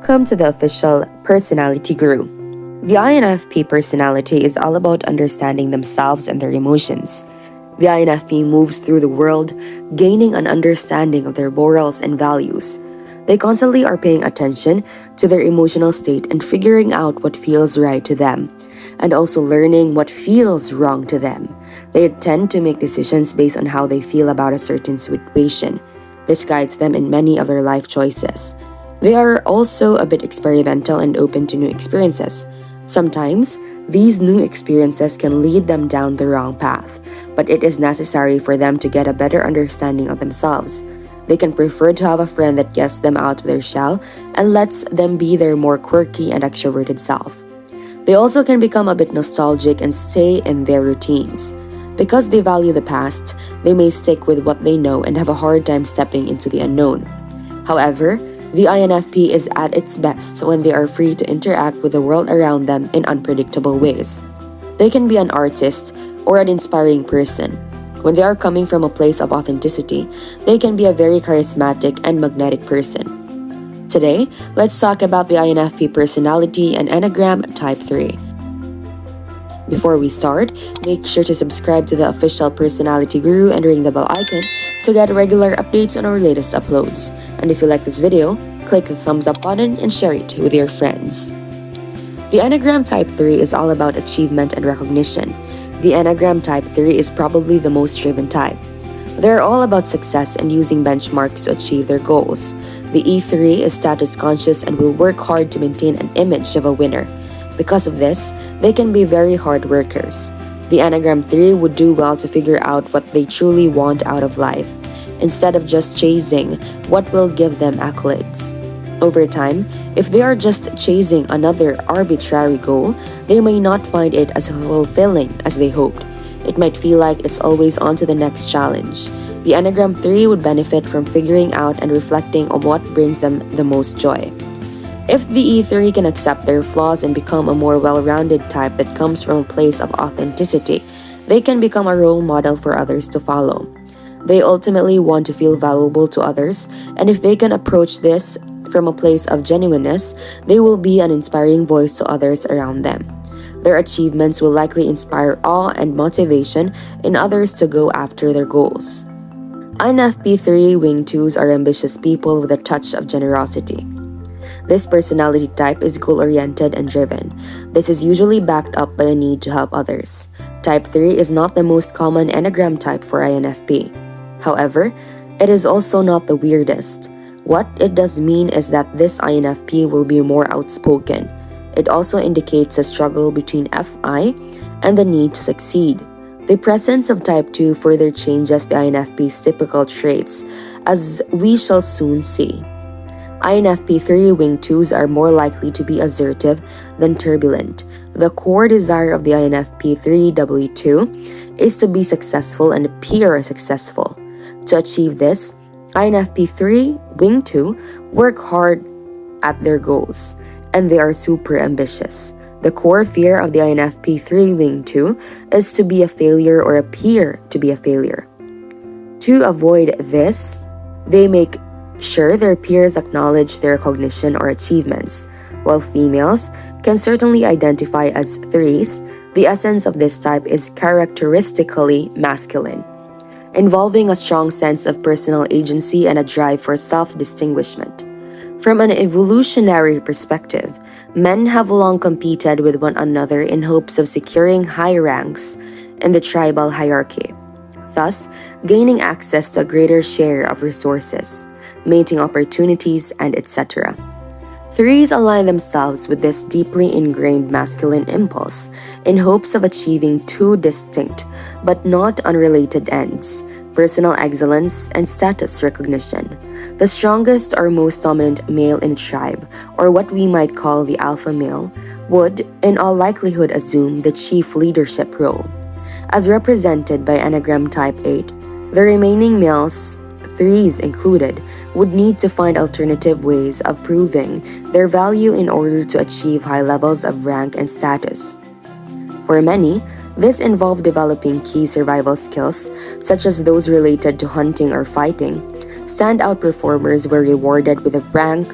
Come to the official personality guru. The INFP personality is all about understanding themselves and their emotions. The INFP moves through the world, gaining an understanding of their morals and values. They constantly are paying attention to their emotional state and figuring out what feels right to them, and also learning what feels wrong to them. They tend to make decisions based on how they feel about a certain situation. This guides them in many of their life choices. They are also a bit experimental and open to new experiences. Sometimes, these new experiences can lead them down the wrong path, but it is necessary for them to get a better understanding of themselves. They can prefer to have a friend that gets them out of their shell and lets them be their more quirky and extroverted self. They also can become a bit nostalgic and stay in their routines. Because they value the past, they may stick with what they know and have a hard time stepping into the unknown. However, the INFP is at its best when they are free to interact with the world around them in unpredictable ways. They can be an artist or an inspiring person. When they are coming from a place of authenticity, they can be a very charismatic and magnetic person. Today, let's talk about the INFP personality and Enneagram Type 3. Before we start, make sure to subscribe to the official personality guru and ring the bell icon to get regular updates on our latest uploads. And if you like this video, click the thumbs up button and share it with your friends. The Enneagram Type 3 is all about achievement and recognition. The Enneagram Type 3 is probably the most driven type. They're all about success and using benchmarks to achieve their goals. The E3 is status conscious and will work hard to maintain an image of a winner. Because of this, they can be very hard workers. The Enneagram 3 would do well to figure out what they truly want out of life, instead of just chasing what will give them accolades. Over time, if they are just chasing another arbitrary goal, they may not find it as fulfilling as they hoped. It might feel like it's always on to the next challenge. The Enneagram 3 would benefit from figuring out and reflecting on what brings them the most joy. If the E3 can accept their flaws and become a more well-rounded type that comes from a place of authenticity, they can become a role model for others to follow. They ultimately want to feel valuable to others, and if they can approach this from a place of genuineness, they will be an inspiring voice to others around them. Their achievements will likely inspire awe and motivation in others to go after their goals. INFP 3 Wing 2s are ambitious people with a touch of generosity. This personality type is goal-oriented and driven. This is usually backed up by a need to help others. Type 3 is not the most common Enneagram type for INFP. However, it is also not the weirdest. What it does mean is that this INFP will be more outspoken. It also indicates a struggle between FI and the need to succeed. The presence of Type 2 further changes the INFP's typical traits, as we shall soon see. INFP 3 Wing 2s are more likely to be assertive than turbulent. The core desire of the INFP 3 W2 is to be successful and appear successful. To achieve this, INFP 3 Wing 2 work hard at their goals, and they are super ambitious. The core fear of the INFP 3 Wing 2 is to be a failure or appear to be a failure. To avoid this, they make sure their peers acknowledge their recognition or achievements. While females can certainly identify as 3s, the essence of this type is characteristically masculine, involving a strong sense of personal agency and a drive for self-distinguishment. From an evolutionary perspective, men have long competed with one another in hopes of securing high ranks in the tribal hierarchy, thus gaining access to a greater share of resources, mating opportunities, and etc. 3s align themselves with this deeply ingrained masculine impulse in hopes of achieving two distinct but not unrelated ends: personal excellence and status recognition. The strongest or most dominant male in a tribe, or what we might call the alpha male, would in all likelihood assume the chief leadership role. As represented by Enneagram Type 8, the remaining males, 3s included, would need to find alternative ways of proving their value in order to achieve high levels of rank and status. For many, this involved developing key survival skills, such as those related to hunting or fighting. Standout performers were rewarded with a rank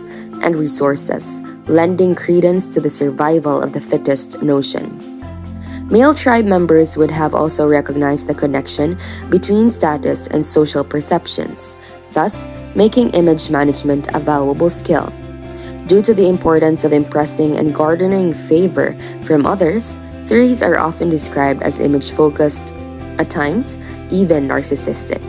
and resources, lending credence to the survival of the fittest notion. Male tribe members would have also recognized the connection between status and social perceptions, thus making image management a valuable skill. Due to the importance of impressing and garnering favor from others, threes are often described as image-focused, at times even narcissistic.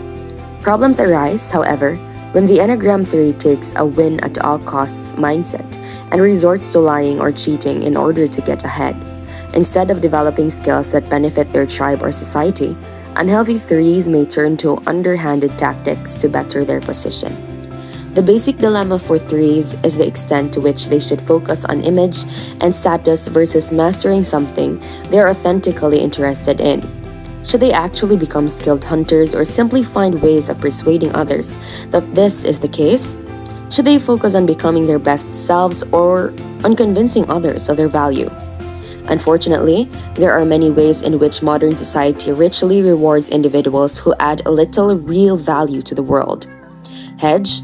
Problems arise, however, when the Enneagram 3 takes a win at all costs mindset and resorts to lying or cheating in order to get ahead. Instead of developing skills that benefit their tribe or society, unhealthy threes may turn to underhanded tactics to better their position. The basic dilemma for threes is the extent to which they should focus on image and status versus mastering something they are authentically interested in. Should they actually become skilled hunters or simply find ways of persuading others that this is the case? Should they focus on becoming their best selves or on convincing others of their value? Unfortunately, there are many ways in which modern society richly rewards individuals who add a little real value to the world. Hedge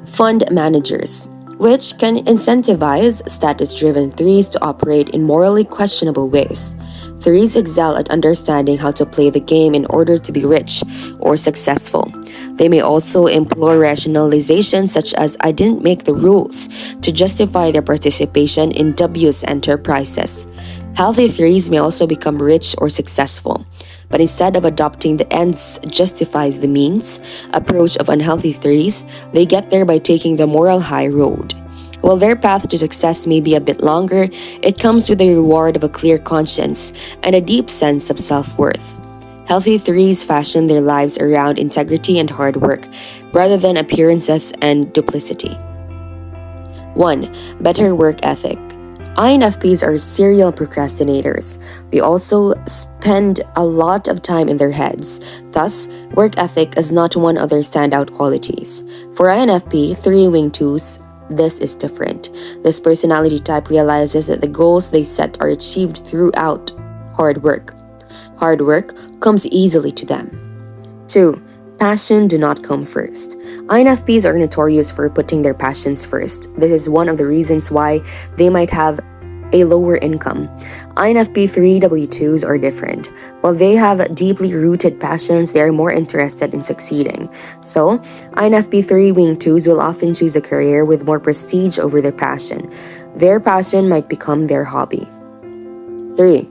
fund managers, which can incentivize status-driven threes to operate in morally questionable ways. Threes excel at understanding how to play the game in order to be rich or successful. They may also employ rationalization such as "I didn't make the rules" to justify their participation in dubious enterprises. Healthy threes may also become rich or successful, but instead of adopting the ends justifies the means approach of unhealthy threes, they get there by taking the moral high road. While their path to success may be a bit longer, it comes with the reward of a clear conscience and a deep sense of self-worth. Healthy threes fashion their lives around integrity and hard work, rather than appearances and duplicity. 1. Better work ethic. INFPs are serial procrastinators. They also spend a lot of time in their heads. Thus, work ethic is not one of their standout qualities. For INFP 3-wing 2s, this is different. This personality type realizes that the goals they set are achieved throughout hard work. Hard work comes easily to them. 2. Passion do not come first. INFPs are notorious for putting their passions first. This is one of the reasons why they might have a lower income. INFP 3W2s are different. While they have deeply rooted passions, they are more interested in succeeding. So, INFP 3-wing 2s will often choose a career with more prestige over their passion. Their passion might become their hobby. 3.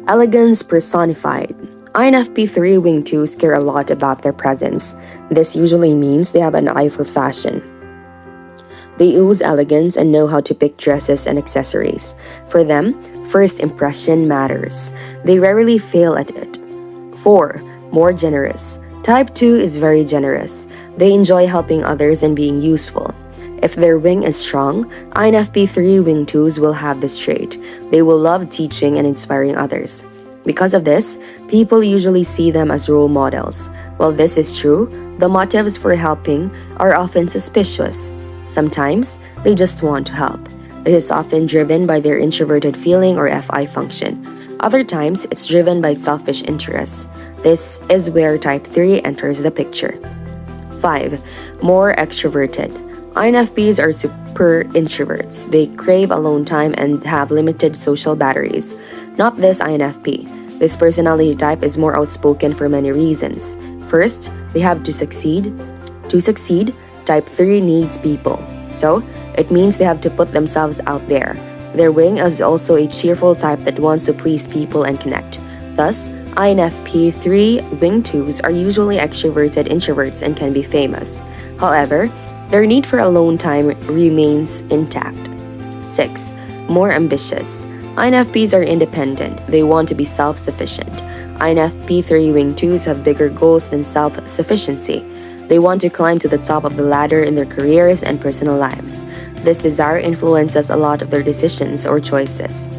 Elegance personified. INFP 3-wing 2s care a lot about their presence. This usually means they have an eye for fashion. They ooze elegance and know how to pick dresses and accessories. For them, first impression matters. They rarely fail at it. 4. More generous. Type 2 is very generous. They enjoy helping others and being useful. If their wing is strong, INFP 3-wing 2s will have this trait. They will love teaching and inspiring others. Because of this, people usually see them as role models. While this is true, the motives for helping are often suspicious. Sometimes, they just want to help. This is often driven by their introverted feeling or FI function. Other times, it's driven by selfish interests. This is where type 3 enters the picture. 5. More extroverted. INFPs are super introverts. They crave alone time and have limited social batteries. Not this INFP. This personality type is more outspoken for many reasons. First, they have to succeed. To succeed, type 3 needs people. So, it means they have to put themselves out there. Their wing is also a cheerful type that wants to please people and connect. Thus, INFP 3-wing 2s are usually extroverted introverts and can be famous. However, their need for alone time remains intact. 6. More ambitious. INFPs are independent. They want to be self-sufficient. INFP 3-wing 2s have bigger goals than self-sufficiency. They want to climb to the top of the ladder in their careers and personal lives. This desire influences a lot of their decisions or choices.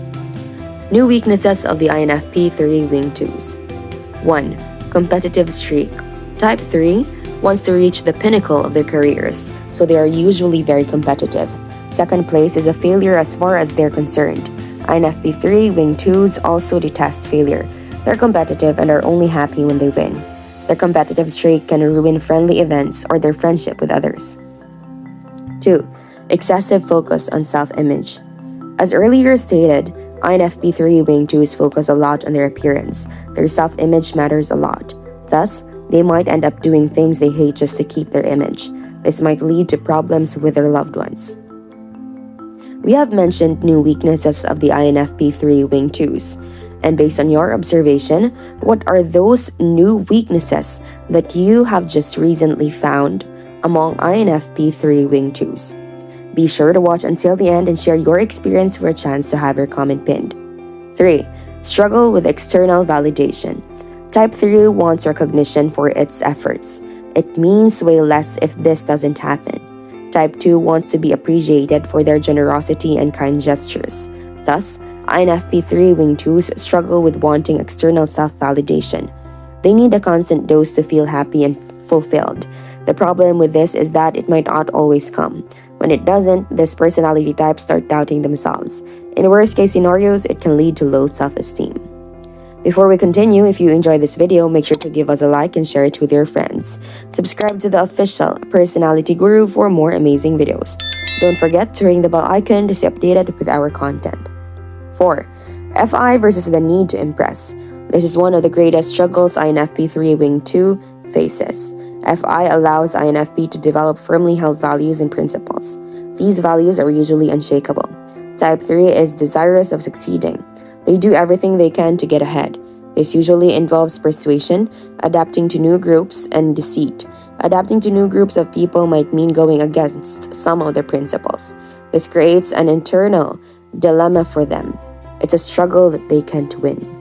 New weaknesses of the INFP 3-wing 2s. 1. Competitive streak. Type 3 wants to reach the pinnacle of their careers, so they are usually very competitive. Second place is a failure as far as they're concerned. INFP 3-wing 2s also detest failure. They're competitive and are only happy when they win. Their competitive streak can ruin friendly events or their friendship with others. 2. excessive focus on self-image. As earlier stated, INFP3 Wing 2s focus a lot on their appearance. Their self-image matters a lot. Thus, they might end up doing things they hate just to keep their image. This might lead to problems with their loved ones. We have mentioned new weaknesses of the INFP3 Wing 2s. And based on your observation, what are those new weaknesses that you have just recently found among INFP3 Wing 2s? Be sure to watch until the end and share your experience for a chance to have your comment pinned. 3. Struggle with external validation. Type 3 wants recognition for its efforts. It means way less if this doesn't happen. Type 2 wants to be appreciated for their generosity and kind gestures. Thus, INFP3 Wing 2s struggle with wanting external self-validation. They need a constant dose to feel happy and fulfilled. The problem with this is that it might not always come. When it doesn't, this personality type start doubting themselves. In worst-case scenarios, it can lead to low self-esteem. Before we continue, if you enjoyed this video, make sure to give us a like and share it with your friends. Subscribe to the official Personality Guru for more amazing videos. Don't forget to ring the bell icon to stay updated with our content. 4. FI versus the need to impress. This is one of the greatest struggles INFP3 Wing 2 faces. FI allows INFP to develop firmly held values and principles. These values are usually unshakable. Type 3 is desirous of succeeding. They do everything they can to get ahead. This usually involves persuasion, adapting to new groups, and deceit. Adapting to new groups of people might mean going against some of their principles. This creates an internal dilemma for them. It's a struggle that they can't win.